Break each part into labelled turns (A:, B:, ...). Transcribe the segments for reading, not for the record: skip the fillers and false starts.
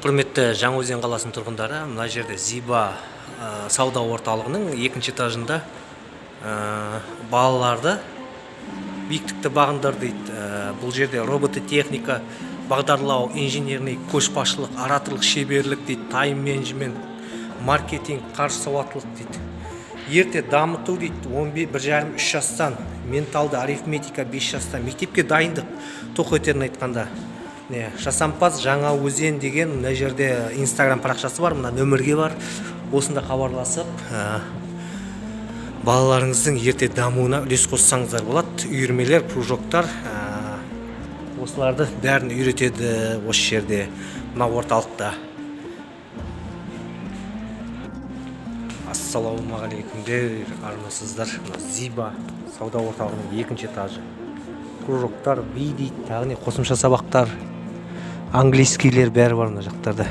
A: Құрметті Жаңаөзен қаласының тұрғындары, мына жерде Зиба сауда орталығының екінші этажында балаларды биіктікті бағындар дейді. Бұл жерде робототехника, бағдарлау, инженерный көшбасшылық, ораторлық шеберлік дейді, тайм-менеджмент, маркетинг, қаржы сауаттылық дейді. Ерте дамыту дейді, 1,5-3 жастан, менталды арифметика 5 жастан, мектепке дайындық, тоқ өтерін айтқанда. Жасампаз Жаңаөзен деген мына жерде инстаграм парақшасы бар, мына нөмірге бар. Осында хабарласып, балаларыңыздың ерте дамуына үлес қоссаңыздар болады. Үйірмелер, кружоктар, осыларды бәрін үйретеді осы жерде, мына орталықта. Ассалаумағалейкумдер, армысыздар. Зиба сауда орталығының екінші этажы. Кружоктар, би дейді, тағы қосымша сабақтар, английскийлер бәрі бар мына жақтарда.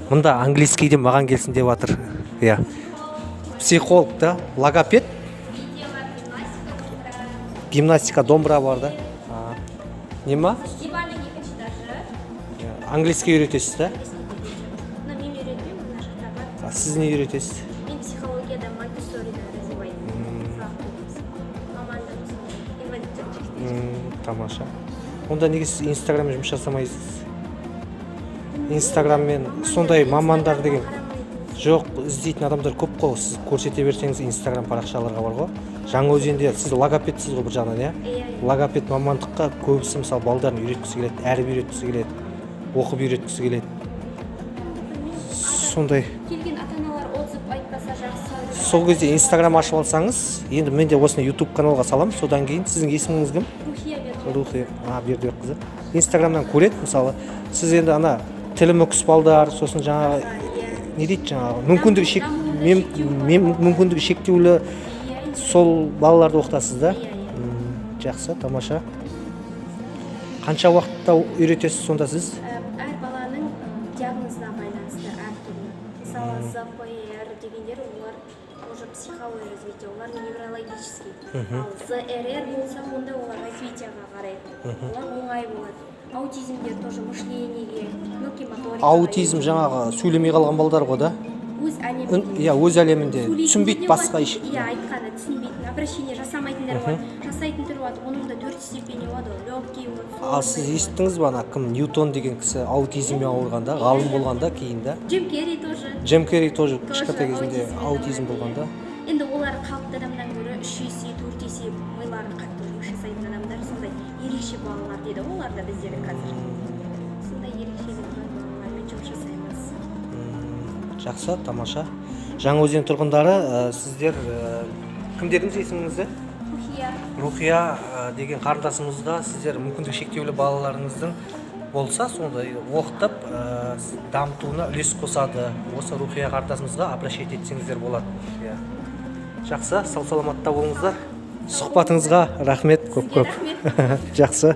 A: Мұнда английскийде маған келсін деп жатыр. Психолог да, логопед, гимнастика, домбыра бар да. Нема? Английский үйретесіз да?
B: Мен үйретпеймін, мына жақта бар.
A: Сіз не үйретесіз?
B: Мен психологияда Монтессориді развивайтын. Мамандығым инвалидтер.
A: Тамаша. Онда неге сіз инстаграммен жұмыс жасамайсыз? Инстаграммен сондай мамандар деген жоқ, іздейтін адамдар көп қой. Сіз көрсете берсеңіз инстаграм парақшаларға бар ғой. Жаңаөзенде сіз логопедсіз ғой бір жағынан, иә? Логопед мамандыққа көбісі мысалы балдарын үйреткісі келеді, әріп үйреткісі келеді, оқып үйреткісі келеді. Сондай.
B: Келген ата-аналар отзыв айтпаса жақсы.
A: Сол кезде инстаграм ашып алсаңыз, енді мен де осыны YouTube каналға салам, содан кейін сіздің есіміңіз кім?
B: Рухия
A: Бердібекқызы. Инстаграмнан көреді, мысалы, сіз енді ана тілімі балдар, сосын жаңағы не дейді, жаңағы мүмкіндігі шектеулі сол балаларды оқытасыз да? Жақсы, тамаша. Қанша уақытта үйретесіз сонда сіз?
B: Әр баланың диагнозына байланысты әртүрлі. Мысалы, ЗПР дегендер, олар уже психология развитие, олар неврологический. Ал ЗРР болса, онда олар развитияға қарайды. Олар оңай болады. Аутизмдер тоже мышлениеге, мелкий моторика.
A: Аутизм жаңағы сөйлемей қалған балдар ғой да?
B: Өз әлемінде.
A: Өз әлемінде. Түсінбейді басқа еш.
B: Айтқаны түсінбейтін, обращение жасамайтындар бар. Жасайтын түрі бар. Оның да 4 степені болады, легкий болады.
A: Ал сіз естіңіз ба, ана кім Ньютон деген кісі аутизммен ауырғанда, ғалым болғанда кейін да?
B: Джим Керри тоже.
A: Джим Керри тоже кішкентай кезінде аутизм болғанда.
B: Енді олар қалыпты адамнан гөрі 3 есе, 4 есе милары қатты жұмыс жасайтын адамдар, сондай ерекше балалар дейді. Олар да біздегі қазір. Сондай ерекшелігі бар балалармен жұмыс жасаймыз.
A: Жақсы, тамаша. Жаңаөзен тұрғындары, сіздер кім дедіңіз есіміңізді? Рухия деген қарындасымызға сіздер мүмкіндігі шектеулі балаларыңыздың болса, сондай оқытып, дамытуына үлес қосады. Осы Рухия қарындасымызға обращать етсеңіздер болады. Жақсы, сау саламатта болыңыздар. Сұхбатыңызға рахмет көп-көп. Жақсы.